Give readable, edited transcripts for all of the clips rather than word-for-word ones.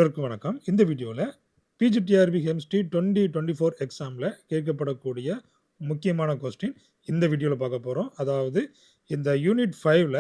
அனைவருக்கும் வணக்கம். இந்த வீடியோவில் பிஜிடிஆர்பி கெமிஸ்ட்ரி 2024 எக்ஸாமில் கேட்கப்படக்கூடிய முக்கியமான கொஸ்டின் இந்த வீடியோவில் பார்க்க போகிறோம். அதாவது இந்த யூனிட் 5ல்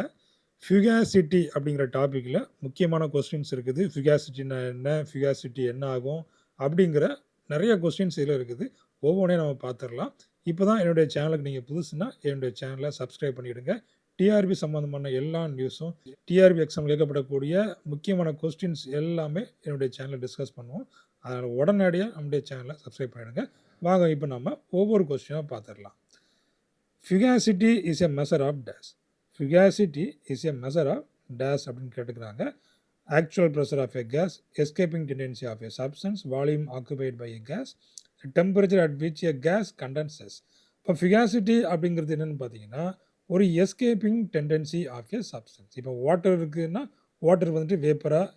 ஃபியூகாசிட்டி அப்படிங்கிற டாப்பிக்கில் முக்கியமான கொஸ்டின்ஸ் இருக்குது. ஃபியூகாசிட்டினா என்ன, ஃபியூகாசிட்டி என்ன ஆகும் அப்படிங்கிற நிறைய கொஸ்டின்ஸ் இதில் இருக்குது. ஒவ்வொன்றையும் நம்ம பார்த்துடலாம். இப்போ தான் என்னுடைய சேனலுக்கு நீங்கள் புதுசுன்னா என்னுடைய சேனலை சப்ஸ்கிரைப் பண்ணிவிடுங்க. டிஆர்பி சம்மந்தமான எல்லா நியூஸும், டிஆர்பி எக்ஸாம் கேட்கப்படக்கூடிய முக்கியமான கொஸ்டின்ஸ் எல்லாமே என்னுடைய சேனலில் டிஸ்கஸ் பண்ணுவோம். அதனால் உடனடியாக நம்முடைய சேனலை சப்ஸ்கிரைப் பண்ணிடுங்க. வாங்க இப்போ நம்ம ஒவ்வொரு கொஸ்டினாக பார்த்துடலாம். Fugacity is a measure of dash. Fugacity is a measure of dash அப்படின்னு கேட்டுக்கிறாங்க. Actual pressure of a gas, escaping tendency of a substance, volume occupied by a gas, temperature at which a gas condenses. இப்போ fugacity அப்படிங்கிறது என்னென்னு பார்த்தீங்கன்னா ஒரு escaping tendency of a substance. இப்போ water இருக்குதுன்னா water வந்துட்டு வேப்பராக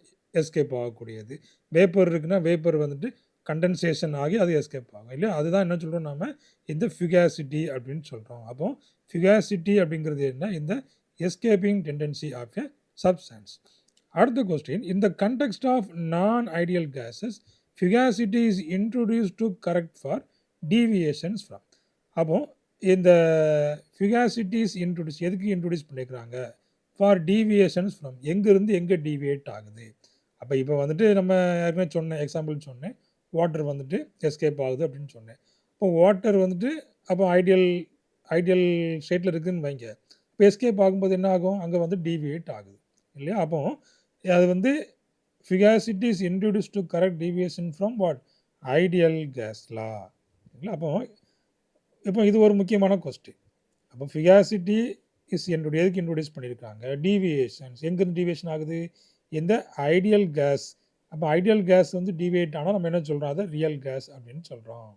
எஸ்கேப் ஆகக்கூடியது. வேப்பர் இருக்குன்னா வேப்பர் வந்துட்டு கண்டென்சேஷன் ஆகி அது எஸ்கேப் ஆகும் இல்லையா. அதுதான் என்ன சொல்கிறோம் நம்ம இந்த ஃபியூகாசிட்டி அப்படின்னு சொல்கிறோம். அப்போ ஃபியூகாசிட்டி அப்படிங்கிறது என்ன, இந்த escaping tendency of a substance. அடுத்த கொஸ்டின், இந்த context of non ideal gases fugacity is introduce to correct for deviations from. அப்போ இந்த ஃபியூகாசிட்டிஸ் இன்ட்ரோடியூஸ் எதுக்கு இன்ட்ரோடியூஸ் பண்ணியிருக்கிறாங்க, ஃபார் டீவியேஷன்ஸ் ஃப்ரம், எங்கேருந்து எங்கே டீவியேட் ஆகுது. அப்போ இப்போ வந்துட்டு நம்ம ஏற்கனவே சொன்னேன், எக்ஸாம்பிள் சொன்னேன், வாட்டர் வந்துட்டு எஸ்கேப் ஆகுது அப்படின்னு சொன்னேன். இப்போ வாட்டர் வந்துட்டு அப்போ ஐடியல் ஸ்டேட்டில் இருக்குதுன்னு வைங்க. இப்போ எஸ்கேப் ஆகும்போது என்ன ஆகும், அங்கே வந்து டீவியேட் ஆகுது இல்லையா. அப்போ அது வந்து fugacity is introduce to correct deviation from what, ideal gas law இல்லை. அப்போ இப்போ இது ஒரு முக்கியமான கொஸ்டின். அப்போ ஃபியூகாசிட்டி இஸ் எதுக்கு இன்ட்ரோடியூஸ் பண்ணியிருக்காங்க, டீவியேஷன்ஸ் எங்கேருந்து டீவியேஷன் ஆகுது, இந்த ஐடியல் கேஸ். அப்போ ஐடியல் கேஸ் வந்து டீவியேட் ஆனால் நம்ம என்ன சொல்கிறோம், அதை ரியல் கேஸ் அப்படின்னு சொல்கிறோம்.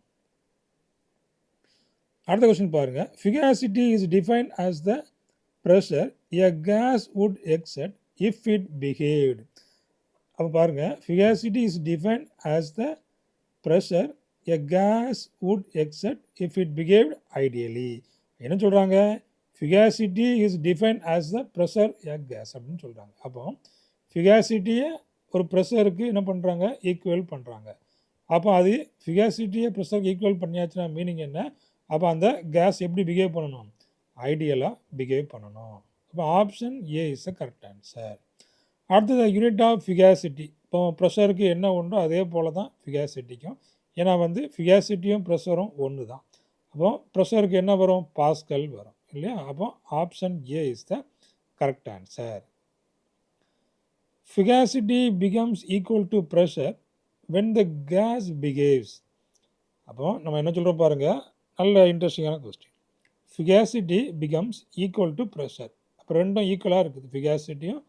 அடுத்த கொஸ்டின் பாருங்கள். Fugacity is define as the pressure a gas would exert if it behaved. அப்போ பாருங்கள், fugacity is define as the pressure a gas would exert if it behaved ideally. என்ன சொல்கிறாங்க, fugacity is define as the pressure a gas அப்படின்னு சொல்கிறாங்க. அப்போ ஃபியூகாசிட்டியை ஒரு ப்ரெஷருக்கு என்ன பண்ணுறாங்க, ஈக்குவல் பண்ணுறாங்க. அப்போ அது ஃபியூகாசிட்டியை ப்ரெஷருக்கு ஈக்குவல் பண்ணியாச்சுன்னா மீனிங் என்ன, அப்போ அந்த கேஸ் எப்படி பிஹேவ் பண்ணணும், ஐடியலாக பிஹேவ் பண்ணணும். அப்போ option A is a correct answer. அடுத்தது யூனிட் ஆஃப் ஃபியூகாசிட்டி. இப்போ ப்ரெஷருக்கு என்ன உண்டோ அதே போல் தான் ஃபியூகாசிட்டிக்கும். ஏன்னா வந்து ஃபியூகாசிட்டியும் ப்ரெஷரும் ஒன்று தான். அப்போ ப்ரெஷருக்கு என்ன வரும், பாஸ்கல் வரும் இல்லையா. அப்போ option A is the correct answer. Fugacity becomes equal to pressure when the gas behaves. அப்போ நம்ம என்ன சொல்கிறோம் பாருங்கள், நல்ல இன்ட்ரெஸ்டிங்கான question. Fugacity becomes equal to pressure. அப்போ ரெண்டும் ஈக்குவலாக இருக்குது, ஃபியூகாசிட்டியும்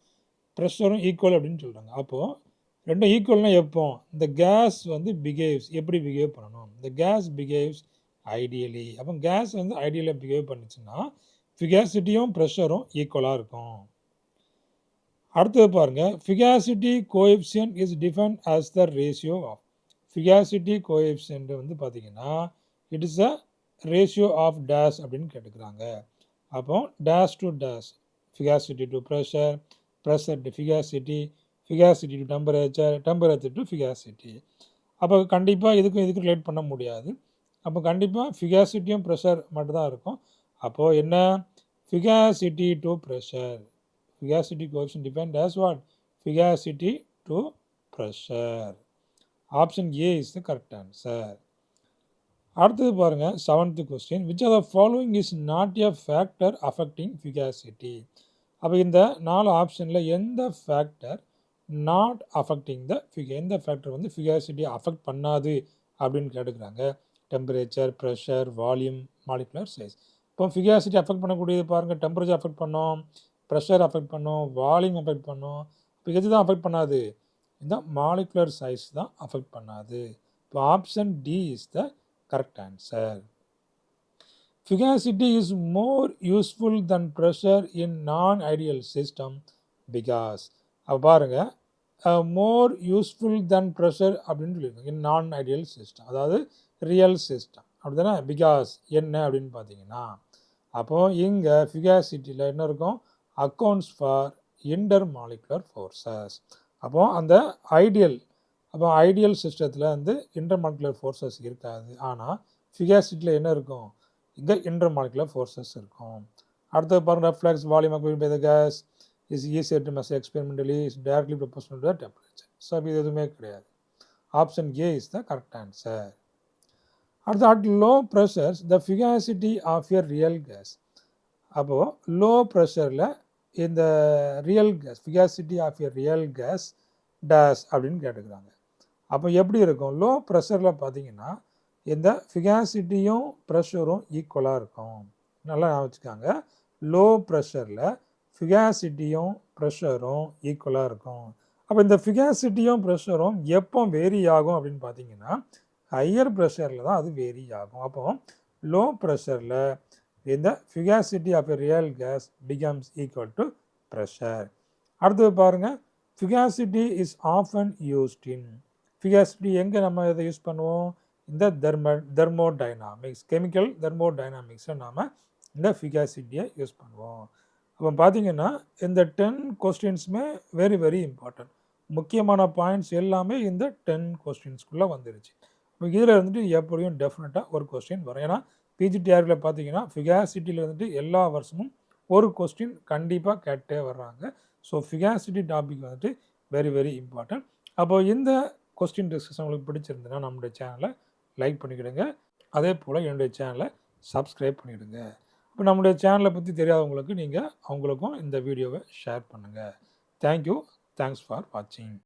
ப்ரெஷரும் ஈக்குவல் அப்படின்னு சொல்கிறாங்க. அப்போது ரெண்டும் ஈக்குவல்னால் எப்போ, இந்த கேஸ் வந்து பிஹேவ்ஸ் எப்படி பிஹேவ் பண்ணணும், இந்த கேஸ் பிஹேவ்ஸ் ஐடியலி. அப்போ கேஸ் வந்து ஐடியலாக பிஹேவ் பண்ணிச்சுன்னா ஃபியூகாசிட்டியும் ப்ரெஷரும் ஈக்குவலாக இருக்கும். அடுத்தது பாருங்கள், fugacity coefficient is defined as the ratio of. Fugacity coefficient வந்து பார்த்திங்கன்னா it is a ratio of dash அப்படின்னு கேட்டுக்கிறாங்க. அப்போ dash to dash, fugacity to pressure, pressure to fugacity, fugacity to temperature, temperature to fugacity. அப்போ கண்டிப்பாக இதுக்கும் relate பண்ண முடியாது. அப்போ கண்டிப்பாக ஃபியூகாசிட்டியும் ப்ரெஷர் மட்டும்தான் இருக்கும். அப்போது என்ன, fugacity to pressure, fugacity coefficient defined as what, fugacity to pressure. Option A is the correct answer. அடுத்தது பாருங்கள், 7th question, which are the following is not a factor affecting fugacity. அப்போ இந்த 4 ஆப்ஷனில் எந்த ஃபேக்டர் நாட் அஃபெக்டிங் த எந்த factor வந்து ஃபியூகாசிட்டியை affect பண்ணாது அப்படின்னு கேட்டுக்கிறாங்க. Temperature, pressure, volume, molecular size. இப்போ ஃபியூகாசிட்டி அஃபெக்ட் பண்ணக்கூடியது பாருங்கள், டெம்பரேச்சர் அஃபெக்ட் பண்ணோம், ப்ரெஷர் அஃபெக்ட் பண்ணோம், வால்யூம் அஃபெக்ட் பண்ணோம். இப்போ எது தான் அஃபெக்ட் பண்ணாது, இந்த மாலிகுலர் சைஸ் தான் அஃபெக்ட் பண்ணாது. இப்போ option D is the correct answer. Fugacity is more useful than pressure in non-ideal system because பாருங்க, more useful than pressure அப்படின்னு சொல்லியிருக்காங்க in non-ideal system, அதாவது ரியல் சிஸ்டம் அப்படி தானே. பிகாஸ் என்ன அப்படின்னு பார்த்தீங்கன்னா, அப்போது இங்கே ஃபியூகாசிட்டியில் என்ன இருக்கும், accounts for inter molecular forces. அப்போது அந்த ஐடியல் அப்போ ஐடியல் சிஸ்டத்தில் வந்து இன்டர்மாலிகுலர் ஃபோர்ஸஸ் இருக்காது. ஆனால் ஃபிகாசிட்டியில் என்ன இருக்கும்? இங்கே இன்டர்மாலிகுலர் ஃபோர்ஸஸ் இருக்கும். அடுத்தது பாருங்கள், reflex volume occupied by the gas is easier to measure experimentally, is directly proportional to the temperature. So இது எதுவுமே கிடையாது. Option A is the correct answer. அடுத்து at low pressures the fugacity of a real gas. அப்போது low ப்ரெஷரில் இந்த real gas fugacity of a real gas dash அப்படின்னு கேட்டுக்கிறாங்க. அப்போ எப்படி இருக்கும்? லோ ப்ரெஷரில் பார்த்தீங்கன்னா இந்த ஃபிகாசிட்டியும் ப்ரெஷரும் ஈக்குவலாக இருக்கும். நல்லா வச்சுக்காங்க. லோ ப்ரெஷரில் ஃபிகாசிட்டியும் ப்ரெஷரும் ஈக்குவலாக இருக்கும். அப்போ இந்த ஃபிகாசிட்டியும் ப்ரெஷரும் எப்போ வேரி ஆகும் அப்படின்னு பார்த்தீங்கன்னா ஹையர் ப்ரெஷரில் தான் அது வேரி ஆகும். அப்போ லோ ப்ரெஷரில் இந்த fugacity of a real gas becomes equal to pressure. அடுத்தது பாருங்கள், fugacity is often used in. Fugacity எங்கே நம்ம இதை யூஸ் பண்ணுவோம்? இந்த தெர்மோடைனாமிக்ஸ், கெமிக்கல் தெர்மோடைனாமிக்ஸில் நாம் இந்த ஃபிகாசிட்டியை யூஸ் பண்ணுவோம். அப்போ பார்த்தீங்கன்னா இந்த 10 கொஸ்டின்ஸுமே வெரி வெரி இம்பார்ட்டன்ட். முக்கியமான பாயிண்ட்ஸ் எல்லாமே இந்த 10 கொஸ்டின்ஸ்குள்ளே வந்துருச்சு. இப்போ இதில் இருந்துட்டு எப்படியும் டெஃபினட்டாக ஒரு கொஸ்டின் வரும். ஏன்னா பிஜிடிஆரில் பார்த்தீங்கன்னா ஃபிகாசிட்டியில் இருந்துட்டு எல்லா வருஷமும் ஒரு கொஸ்டின் கண்டிப்பாக கேட்டே வர்றாங்க. ஸோ ஃபிகாசிட்டி டாபிக் வந்துட்டு வெரி வெரி இம்பார்ட்டன்ட். அப்போது இந்த கொஸ்டின் டிஸ்கஷன் உங்களுக்கு பிடிச்சிருந்ததுன்னா நம்மளுடைய சேனலை லைக் பண்ணிக்கிடுங்க. அதே போல் என்னுடைய சேனலை சப்ஸ்கிரைப் பண்ணிவிடுங்க. இப்போ நம்முடைய சேனலை பற்றி தெரியாதவங்களுக்கு நீங்கள் அவங்களுக்கும் இந்த வீடியோவை ஷேர் பண்ணுங்கள். தேங்க்யூ. தேங்க்ஸ் ஃபார் வாட்சிங்.